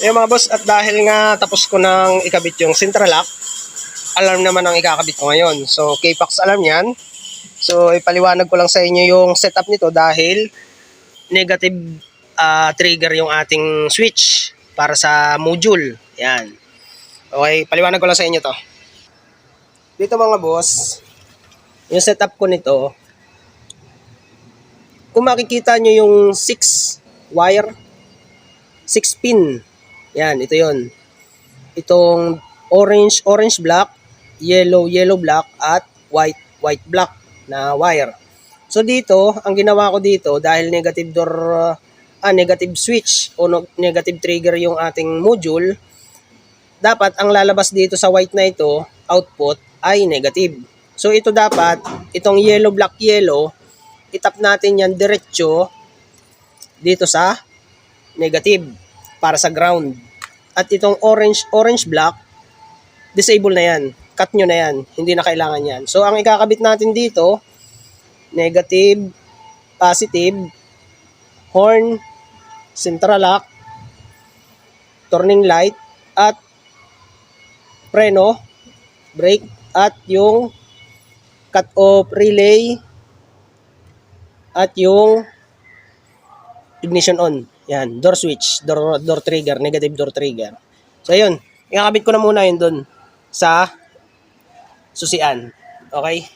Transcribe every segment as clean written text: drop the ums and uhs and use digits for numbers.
Ayun mga boss, at dahil nga tapos ko nang ikabit yung central lock, alarm naman ang ikakabit ko ngayon. So, K-Pax alarm yan. So, ipaliwanag ko lang sa inyo yung setup nito dahil negative trigger yung ating switch para sa module. Yan. Okay, paliwanag ko lang sa inyo to. Dito mga boss, yung setup ko nito, kung makikita nyo yung 6 wire, 6 pin. Yan, ito yon. Itong orange black, yellow black, at white black na wire. So dito, ang ginawa ko dito dahil negative switch o negative trigger yung ating module, dapat ang lalabas dito sa white na ito, output ay negative. So ito dapat, itong black yellow, itap natin yan diretso dito sa negative para sa ground. At itong orange black, disable na yan. Cut nyo na yan. Hindi na kailangan yan. So ang ikakabit natin dito, negative, positive, horn, central lock, turning light, at preno, brake, at yung cut-off relay, at yung ignition on. Yan, door switch, door trigger, negative door trigger. So yun, ikakabit ko na muna yun dun sa susian. Okay?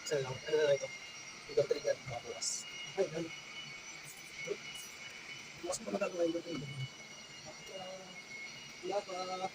Isa lang. Ano na ito? Door trigger. Bukas. Ay, ano? Bukas pa magagawa yung door trigger. Wala pa.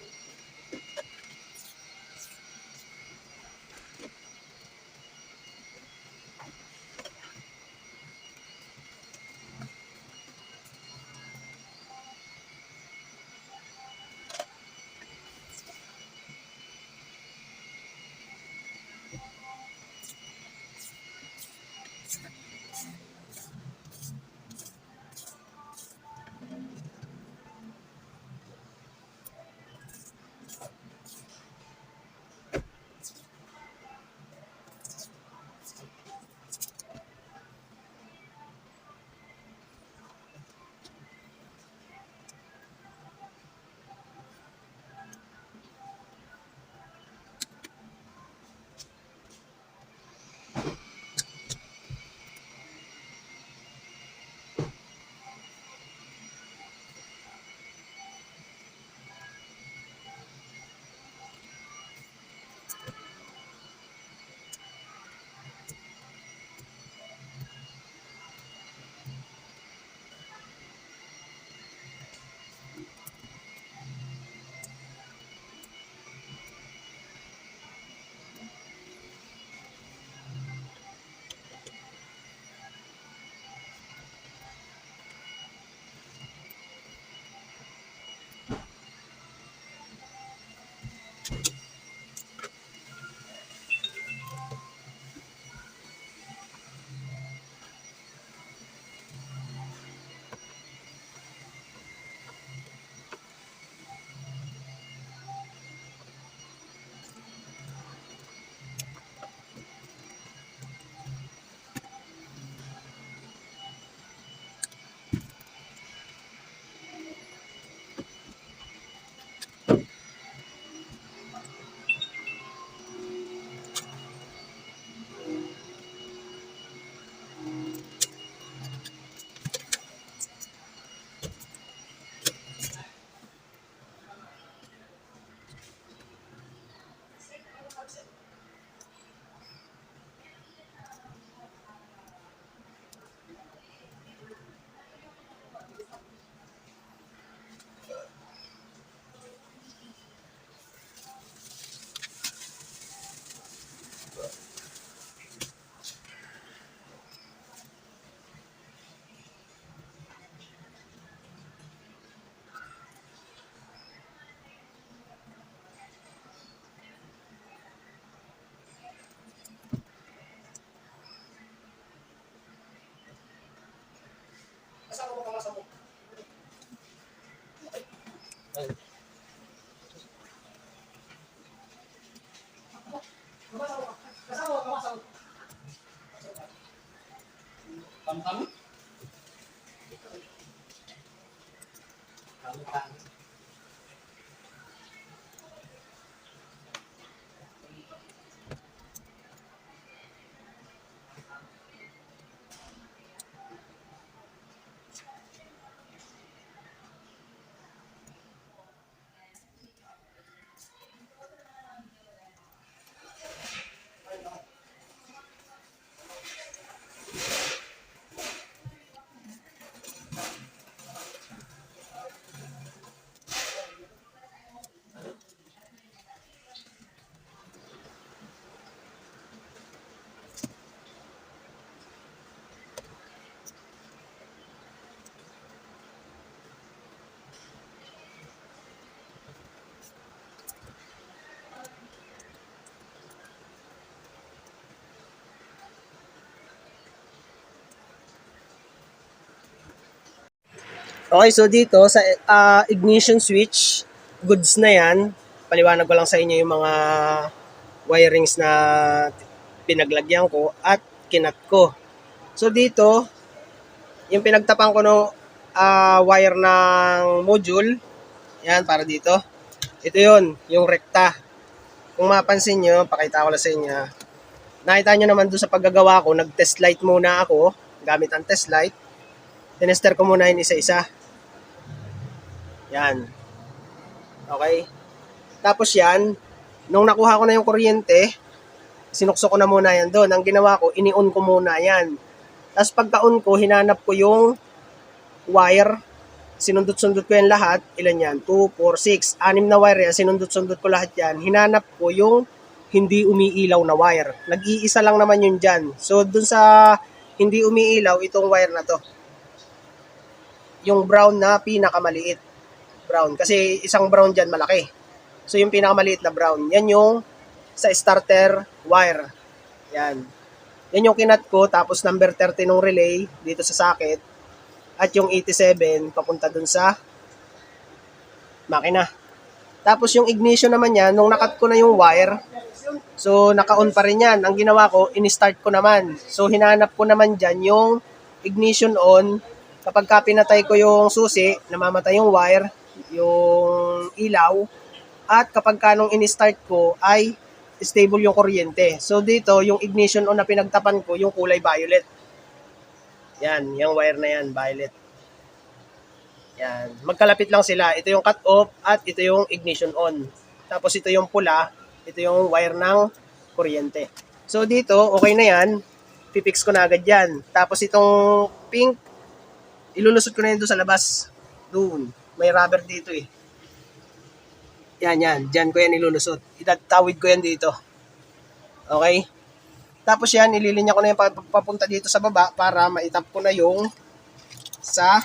Okay, so dito sa ignition switch, goods na yan. Paliwanag ko lang sa inyo yung mga wirings na pinaglagyan ko at kinat ko. So dito, yung pinagtapan ko no wire ng module, yan para dito. Ito yon yung rekta. Kung mapansin nyo, pakita ko lang sa inyo. Nakita nyo naman doon sa paggagawa ko, nag-test light muna ako, gamit ang test light. Tinester ko muna yun isa-isa. Yan. Okay. Tapos yan, nung nakuha ko na yung kuryente, sinukso ko na muna yan doon. Ang ginawa ko, ini-on ko muna yan. Tapos pagka-on ko, hinanap ko yung wire. Sinundot-sundot ko yan lahat. Ilan yan? 2, 4, 6. 6 na wire yan. Sinundot-sundot ko lahat yan. Hinanap ko yung hindi umiilaw na wire. Nag-iisa lang naman yun dyan. So, dun sa hindi umiilaw, itong wire na to. Yung brown na pinakamaliit. Brown. Kasi isang brown dyan malaki. So, yung pinakamaliit na brown. Yan yung sa starter wire. Yan. Yan yung kinat ko. Tapos number 30 ng relay dito sa socket. At yung 87 papunta dun sa makina. Tapos yung ignition naman yan, nung nakat ko na yung wire, so naka-on pa rin yan. Ang ginawa ko, in-start ko naman. So hinanap ko naman dyan yung ignition on. Kapag pinatay ko yung susi, namamatay yung wire, yung ilaw. At kapag nung in-start ko ay stable yung kuryente. So dito, yung ignition on na pinagtapan ko, yung kulay violet. Yan, yung wire na yan, violet. Yan, magkalapit lang sila. Ito yung cut off at ito yung ignition on. Tapos ito yung pula, ito yung wire ng kuryente. So dito, okay na yan. Pipix ko na agad yan. Tapos itong pink, ilulusot ko na yun doon sa labas. Doon. May rubber dito eh. Yan. Diyan ko yan ilulusot. Itatawid ko yan dito. Okay? Tapos yan, ililinya ko na yung papunta dito sa baba para maitap ko na yung sa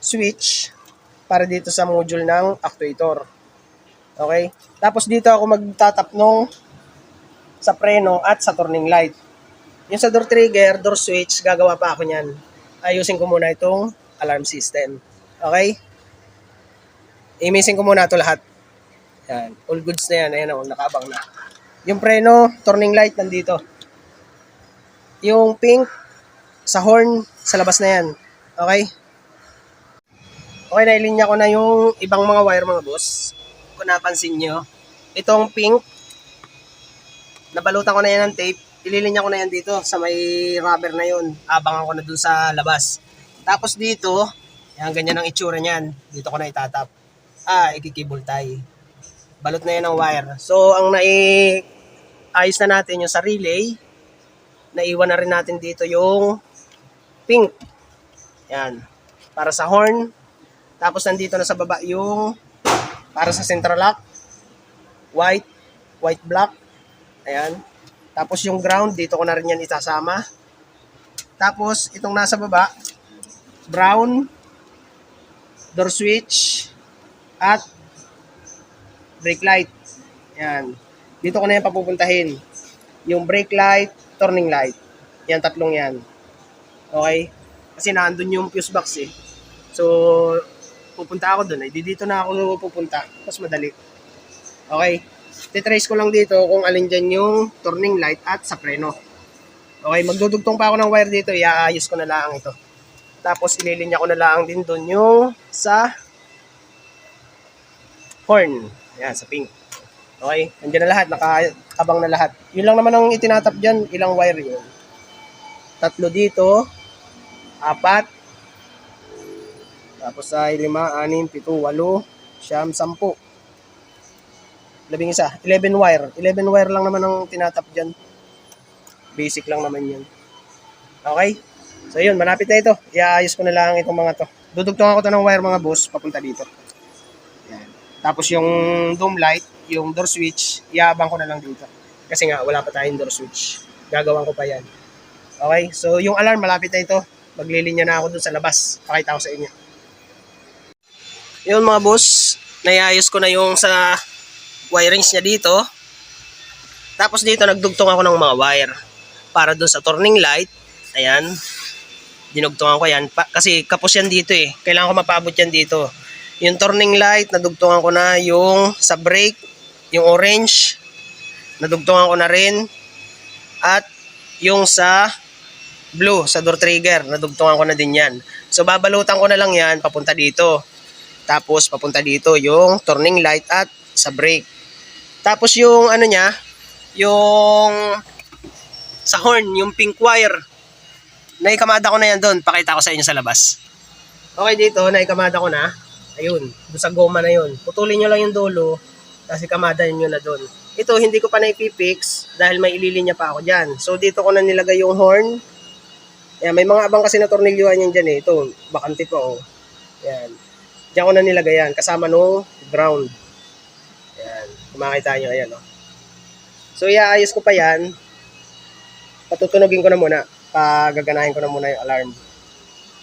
switch para dito sa module ng actuator. Okay? Tapos dito ako magtatap nung sa preno at sa turning light. Yung sa door trigger, door switch, gagawa pa ako niyan. Ayusin ko muna itong alarm system. Okay? I-missing ko muna ito lahat. Yan. All goods na yan. Ayan o, nakaabang na. Yung preno, turning light, nandito. Yung pink, sa horn, sa labas na yan. Okay? Okay, nailinya ko na yung ibang mga wire mga boss. Kung napansin nyo, itong pink, nabalutan ko na yan ng tape. Ililinya ko na yan dito sa may rubber na yun. Abangan ko na dun sa labas. Tapos dito, yan, ganyan ang itsura niyan. Dito ko na itatap. Ikikibol tie. Balot na yan ng wire. So, ang ayos na natin yung sa relay. Naiwan na rin natin dito yung pink. Yan. Para sa horn. Tapos nandito na sa baba yung para sa central lock. White black. Ayan. Tapos yung ground, dito ko na rin yan itasama. Tapos itong nasa baba, brown, door switch, at brake light. Ayan. Dito ko na yan papupuntahin. Yung brake light, turning light. Yan, tatlong yan. Okay? Kasi naandun yung fuse box eh. So, pupunta ako doon. Dito na ako pupunta. Mas madali. Okay. Titrace ko lang dito kung alin dyan yung turning light at sa preno. Okay, magdudugtong pa ako ng wire dito. Iaayos ko na lang ito. Tapos ililinya ko na lang din doon yung sa horn. Yan, sa pink. Okay, nandiyan na lahat. Nakaabang na lahat. Yun lang naman ang itinatap dyan. Ilang wire yun? 3 dito. 4. Tapos ay 5, 6, 7, 8, 9, 10. 11 wire. 11 wire lang naman ang tinatap dyan. Basic lang naman yun. Okay? So yun, malapit na ito. Iaayos ko na lang itong mga to. Dudugtong ako to ng wire mga boss, papunta dito. Yan. Tapos yung dome light, yung door switch, iabang ko na lang dito. Kasi nga, wala pa tayong door switch. Gagawan ko pa yan. Okay? So yung alarm, malapit na ito. Maglilinya na ako dun sa labas. Pakita ko sa inyo. Yun mga boss, naiayos ko na yung sa wirings niya dito. Tapos dito, nagdugtong ako ng mga wire. Para dun sa turning light. Ayan. Dinugtungan ko yan. Kasi kapos yan dito eh. Kailangan ko mapaabot yan dito. Yung turning light, nadugtungan ko na. Yung sa brake, yung orange, nadugtungan ko na rin. At yung sa blue, sa door trigger, nadugtungan ko na din yan. So babalutan ko na lang yan papunta dito. Tapos papunta dito yung turning light at sa brake. Tapos yung ano niya, yung sa horn, yung pink wire, naikamada ko na yan doon. Pakita ko sa inyo sa labas. Okay, dito, naikamada ko na. Ayun, doon sa goma na yun. Putulin nyo lang yung dulo, kasi kamada nyo na doon. Ito, hindi ko pa naipipix dahil may ililinya pa ako dyan. So, dito ko na nilagay yung horn. Yan, may mga abang kasi na tornilyuhan yan dyan eh. Ito, bakante pa oh. Yan. Diyan ko na nilagay yan, kasama no ground. Yan, kumakita nyo, ayan oh. So, iaayos ko pa yan. Patutunogin ko na muna. Pagaganahin ko na muna yung alarm.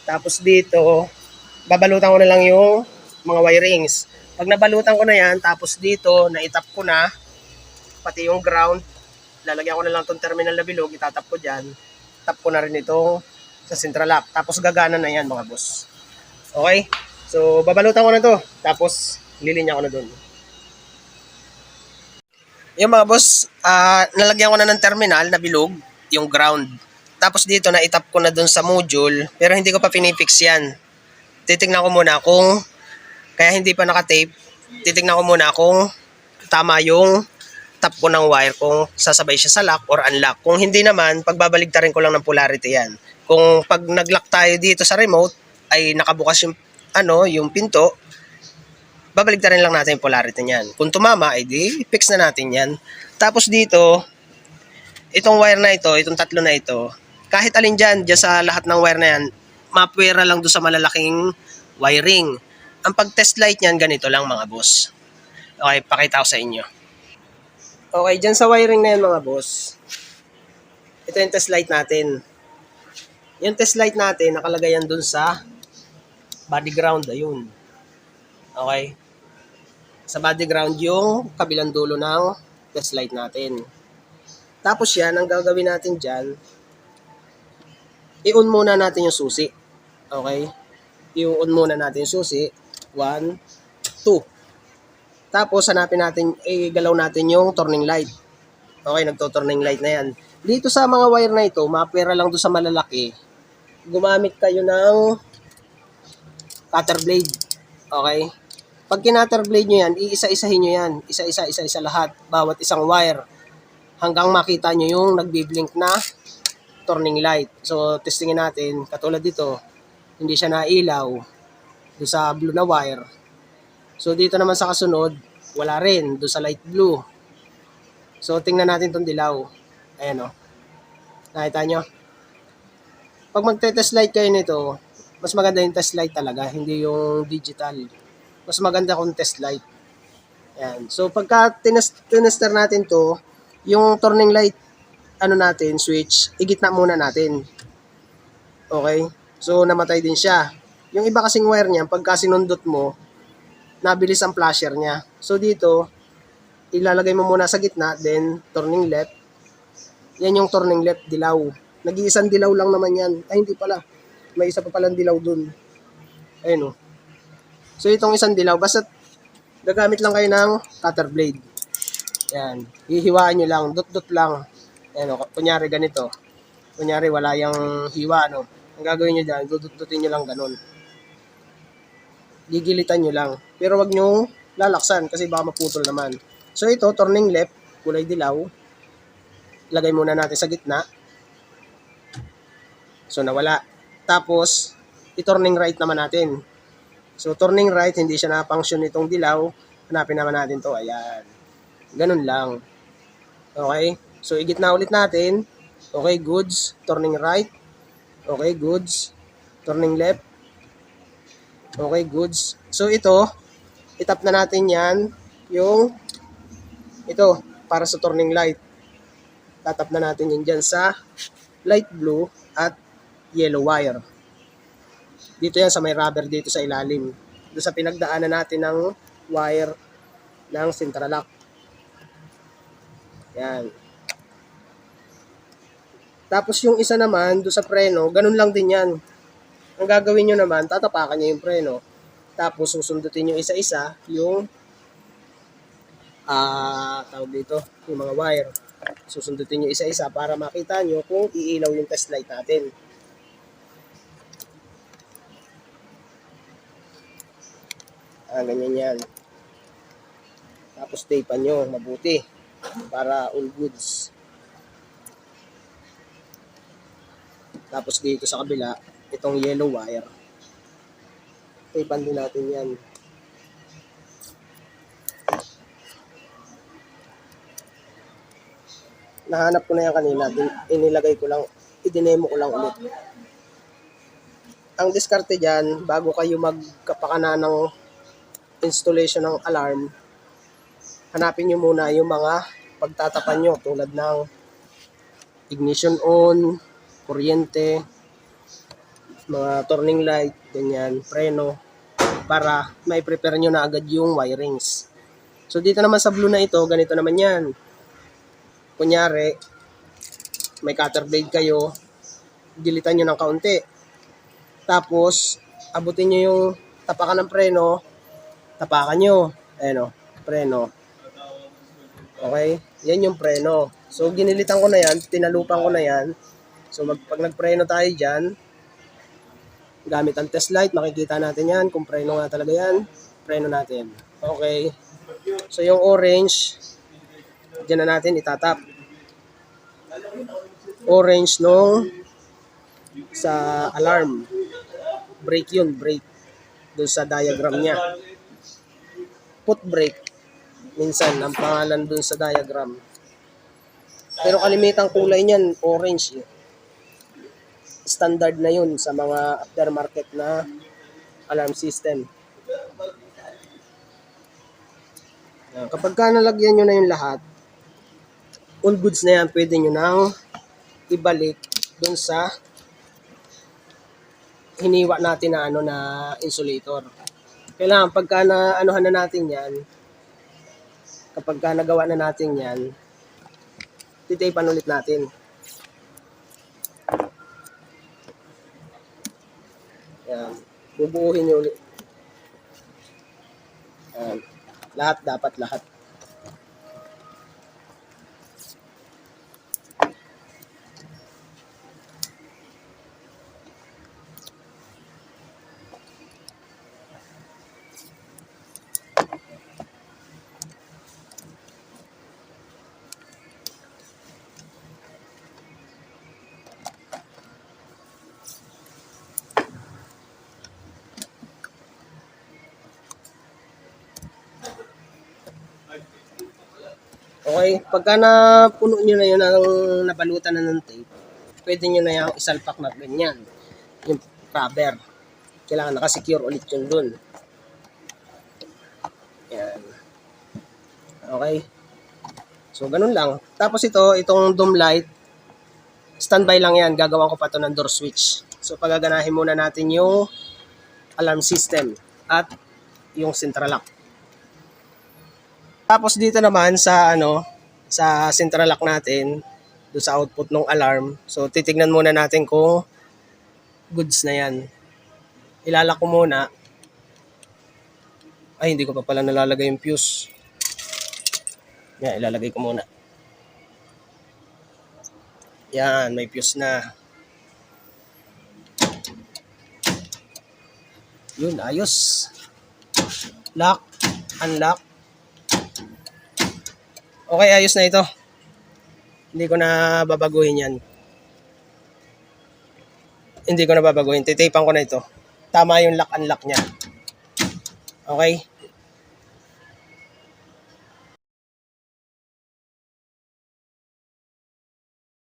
Tapos dito, babalutan ko na lang yung mga wirings. Pag nabalutan ko na yan, tapos dito, naitap ko na, pati yung ground, lalagyan ko na lang itong terminal na bilog, itatap ko dyan. Tap ko na rin itong sa central lock. Tapos gagana na yan mga boss. Okay? So, babalutan ko na to. Tapos, lilinya ko na dun. Yung mga boss, nalagyan ko na ng terminal na bilog, yung ground. Tapos dito, na-itap ko na dun sa module, pero hindi ko pa pinipix yan. Titignan ko muna kung, kaya hindi pa nakatape, titignan ko muna kung tama yung tap ko ng wire, kung sasabay siya sa lock or unlock. Kung hindi naman, pagbabaligtarin ko lang ng polarity yan. Kung pag nag-lock tayo dito sa remote, ay nakabukas yung, yung pinto, babaligtarin lang natin yung polarity niyan. Kung tumama, ay di, fix na natin yan. Tapos dito, itong wire na ito, itong 3 na ito, kahit alin dyan sa lahat ng wire na yan, mapwera lang doon sa malalaking wiring. Ang pag-test light niyan, ganito lang mga boss. Okay, pakita ko sa inyo. Okay, dyan sa wiring na yan mga boss, ito yung test light natin. Yung test light natin, nakalagay yan doon sa body ground, ayun. Okay. Sa body ground yung kabilang dulo ng test light natin. Tapos yan, ang gagawin natin dyan, i-on muna natin yung susi. Okay? I-on muna natin yung susi. 1, 2. Tapos hanapin natin, galaw natin yung turning light. Okay, nagto-turning light na yan. Dito sa mga wire na ito, mapera lang doon sa malalaki, gumamit kayo ng cutter blade. Okay? Pag kinatter blade nyo yan, iisa-isahin nyo yan. Isa-isa lahat. Bawat isang wire. Hanggang makita nyo yung nagbiblink na turning light. So, testingin natin. Katulad dito, hindi siya nailaw doon sa blue na wire. So, dito naman sa kasunod, wala rin doon sa light blue. So, tingnan natin itong dilaw. Ayan o. Nakita nyo? Pag magte-test light kayo nito, mas maganda yung test light talaga, hindi yung digital. Mas maganda kung test light. Ayan. So, pagka tinester natin to, yung turning light, natin, switch, igitna muna natin. Okay? So, namatay din siya. Yung iba kasing wire niya, pagka sinundot mo, nabilis ang flasher niya. So, dito, ilalagay mo muna sa gitna, then turning left. Yan yung turning left, dilaw. Nag-iisang dilaw lang naman yan. Ay, hindi pala. May isa pa palang dilaw dun. Ayun o. So itong isang dilaw, basta gagamit lang kayo ng cutter blade. Yan. Hihiwaan nyo lang, dot-dot lang. Ayan o, kunyari ganito. Kunyari wala yung hiwa, no? Ang gagawin nyo dyan, dudut-dutin nyo lang ganun. Gigilitan nyo lang. Pero wag nyo lalaksan kasi baka maputol naman. So ito, turning left, kulay dilaw. Lagay muna natin sa gitna. So nawala. Tapos, i-turning right naman natin. So turning right, hindi siya na-function itong dilaw. Hanapin naman natin to. Ayan. Ganun lang. Okay? So igitna ulit natin. Okay, goods. Turning right. Okay, goods. Turning left. Okay, goods. So ito, itap na natin yan. Yung, ito, para sa turning light. Tatap na natin yun dyan sa light blue at yellow wire. Dito yan sa may rubber dito sa ilalim. Doon sa pinagdaanan natin ng wire ng Sintralock. Yan. Tapos yung isa naman, doon sa preno, ganun lang din yan. Ang gagawin nyo naman, tatapakan nyo yung preno. Tapos susundutin nyo isa-isa yung tawag dito, yung mga wire. Susundutin nyo isa-isa para makita nyo kung iilaw yung test light natin. Ganyan yan. Tapos tapean nyo mabuti para all goods. Tapos dito sa kabila, itong yellow wire. Tapean din natin yan. Nahanap ko na yan kanina. Inilagay ko lang, idinemo ko lang ulit. Ang diskarte dyan, bago kayo magkapakana ng installation ng alarm, hanapin nyo muna yung mga pagtatapan nyo tulad ng ignition on, kuryente, mga turning light, ganyan, preno, para may prepare nyo na agad yung wirings. So dito naman sa blue na ito, ganito naman yan. Kunyari, may cutter blade kayo, gilitan nyo ng kaunti. Tapos, abutin nyo yung tapakan ng preno, tapakan nyo. Ayan o, preno. Okay? Yan yung preno. So, ginilitan ko na yan, tinalupan ko na yan. So, pag nagpreno tayo dyan, gamit ang test light, makikita natin yan. Kung preno nga talaga yan, preno natin. Okay. So, yung orange, dyan na natin itatap. Orange nung sa alarm. Brake yun, brake. Doon sa diagram niya. Put brake. Minsan, ang pangalan doon sa diagram. Pero kalimitang kulay niyan, orange. Standard na yun sa mga aftermarket na alarm system. Kapag ka nalagyan nyo na yung lahat, all goods na yan, pwede nyo nang ibalik dun sa hiniwa natin na na insulator. Kailangan pagka na anuhan na natin yan, kapag ka nagawa na natin yan, titapan ulit natin. Yan. Bubuuhin nyo ulit. Yan. Lahat, dapat lahat. Okay, pagka napuno nyo na yun ang nabalutan na ng tape, pwede nyo na yung isalpak na ganyan. Yung rubber. Kailangan nakasecure ulit yun dun. Yan. Okay. So, ganun lang. Tapos itong dome light, standby lang yan. Gagawan ko pa to ng door switch. So, pagaganahin muna natin yung alarm system at yung Sintralock. Tapos dito naman sa sa Sintralock natin, do sa output ng alarm. So titignan muna natin kung goods na 'yan. Ilalak ko muna. Ay, hindi ko pa pala nalalagay yung fuse. Yan, ilalagay ko muna. Yan, may fuse na. Yun, ayos. Lock, unlock. Okay, ayos na ito. Hindi ko na babaguhin yan. Hindi ko na babaguhin. Titapan ko na ito. Tama yung lock unlock niya. Okay?